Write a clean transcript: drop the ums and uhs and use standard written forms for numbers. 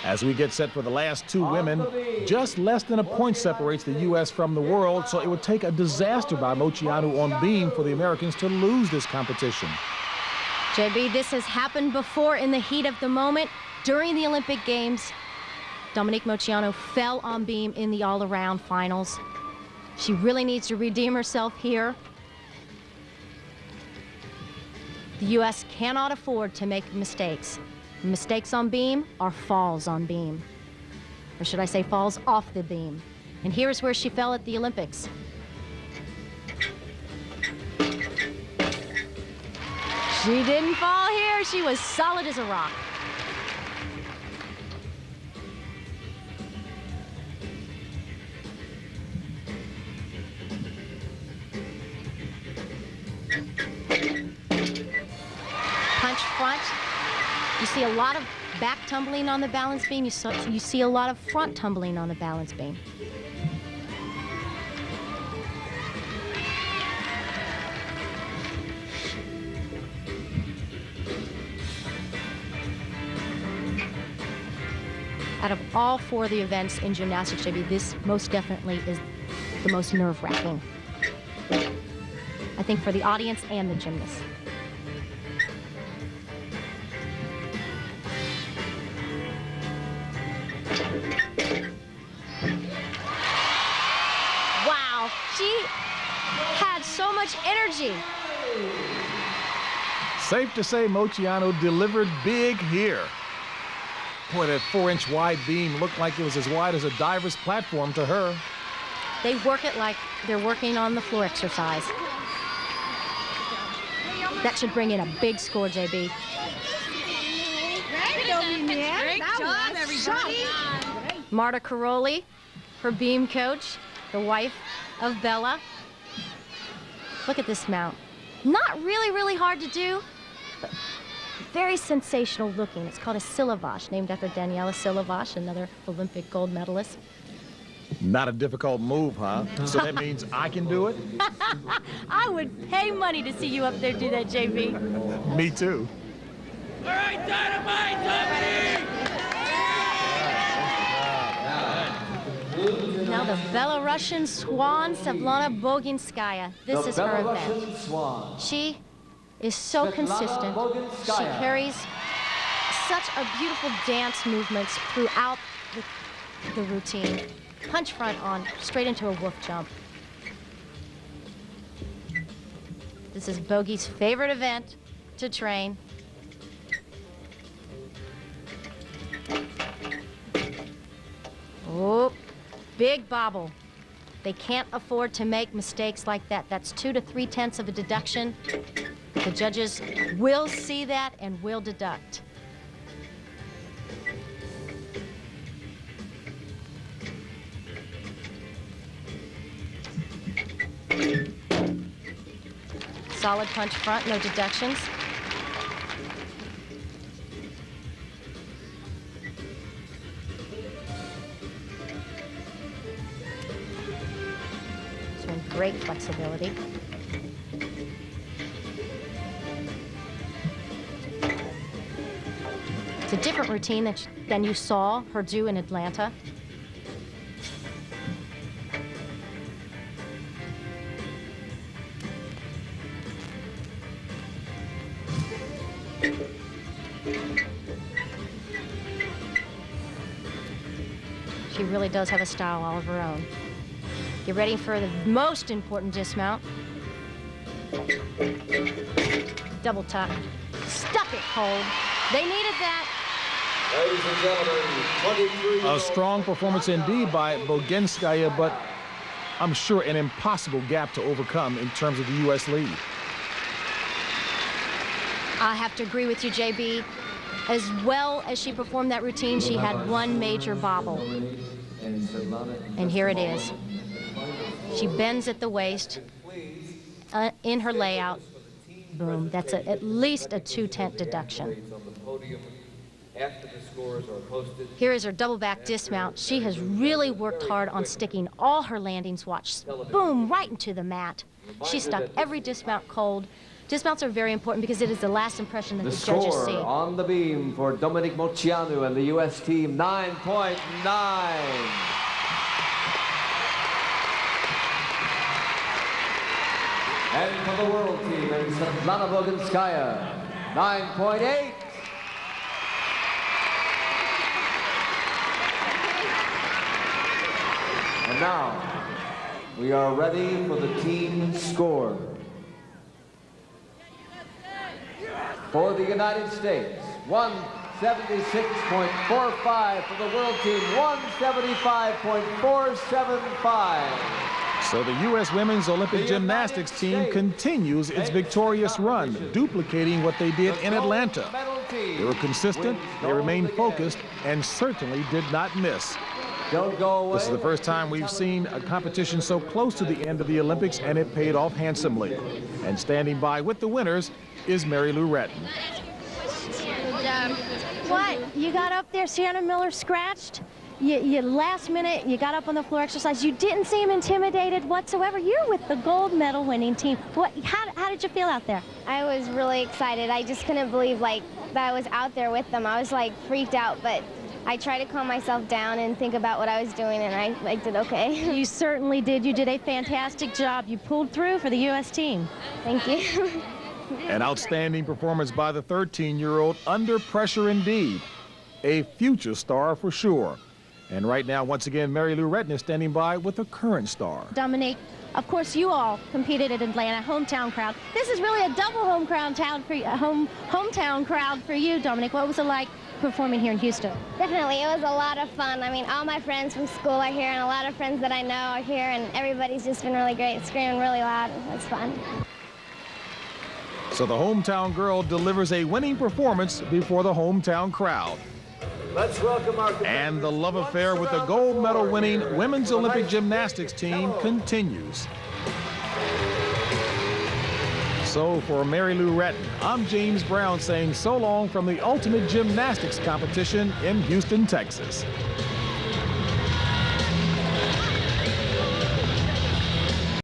As we get set for the last two women, just less than a point separates the U.S. from the world, so it would take a disaster by Moceanu on beam for the Americans to lose this competition. JB, this has happened before in the heat of the moment. During the Olympic Games, Dominique Moceanu fell on beam in the all-around finals. She really needs to redeem herself here. The U.S. cannot afford to make mistakes. Mistakes on beam are falls on beam. Or should I say falls off the beam. And here's where she fell at the Olympics. She didn't fall here. She was solid as a rock. Punch front. You see a lot of back tumbling on the balance beam. You see a lot of front tumbling on the balance beam. Out of all four of the events in gymnastics, JB, this most definitely is the most nerve-wracking. I think for the audience and the gymnasts. Wow, she had so much energy. Safe to say Moceanu delivered big here. Boy, that 4-inch wide beam looked like it was as wide as a diver's platform to her. They work it like they're working on the floor exercise. That should bring in a big score, JB. Great job, everybody. Marta Caroli, her beam coach, the wife of Bella. Look at this mount. Not really hard to do, but very sensational looking. It's called a Silavash, named after Daniela Silavash, another Olympic gold medalist. Not a difficult move, huh? So that means I can do it? I would pay money to see you up there do that, JB. Me too. All right, dynamite, Dominique! Now the Belarusian swan, Svetlana Boginskaya. This is her event. She is so consistent. She carries such a beautiful dance movements throughout the routine. Punch front on, straight into a wolf jump. This is Bogey's favorite event to train. Oh, big bobble. They can't afford to make mistakes like that. That's 2 to 3/10 of a deduction. The judges will see that and will deduct. Solid punch front, no deductions. Showing great flexibility. It's a different routine than you saw her do in Atlanta. She really does have a style all of her own. Get ready for the most important dismount. Double tuck. Stuck it cold. They needed that. Ladies and gentlemen, 23. A strong performance indeed by Boginskaya, but I'm sure an impossible gap to overcome in terms of the U.S. lead. I have to agree with you, JB. As well as she performed that routine, she had one major bobble. And here it is. She bends at the waist in her layout. Boom. That's at least a 2/10 deduction. Here is her double back dismount. She has really worked hard on sticking all her landings. Watch. Boom, right into the mat. She stuck every dismount cold. Dismounts are very important because it is the last impression that The the judges score see. on the beam for Dominique Moceanu and the U.S. team, 9.9. And for the world team, and Svetlana Boginskaya, 9.8. And now, we are ready for the team score. For the United States, 176.45. For the world team, 175.475. So the U.S. Women's Olympic Gymnastics team continues its victorious run, duplicating what they did in Atlanta. They were consistent, they remained focused, and certainly did not miss. Don't go away. This is the first time we've seen a competition so close to the end of the Olympics, and it paid off handsomely. And standing by with the winners is Mary Lou Retton. What? You got up there, Sienna Miller scratched? You last minute, you got up on the floor exercise. You didn't seem intimidated whatsoever. You're with the gold medal winning team. How did you feel out there? I was really excited. I just couldn't believe that I was out there with them. I was freaked out, but I tried to calm myself down and think about what I was doing, and I did okay. You certainly did. You did a fantastic job. You pulled through for the U.S. team. Thank you. An outstanding performance by the 13-year-old, under pressure indeed. A future star for sure. And right now, once again, Mary Lou Retton is standing by with a current star. Dominique, of course, you all competed at Atlanta, hometown crowd. This is really a double hometown crowd for you, Dominique. What was it like performing here in Houston? Definitely, it was a lot of fun. I mean, all my friends from school are here, and a lot of friends that I know are here, and everybody's just been really great, screaming really loud. It's fun. So the hometown girl delivers a winning performance before the hometown crowd. Let's welcome our And the love affair with the gold medal winning women's Olympic gymnastics team continues. So for Mary Lou Retton, I'm James Brown saying so long from the ultimate gymnastics competition in Houston, Texas.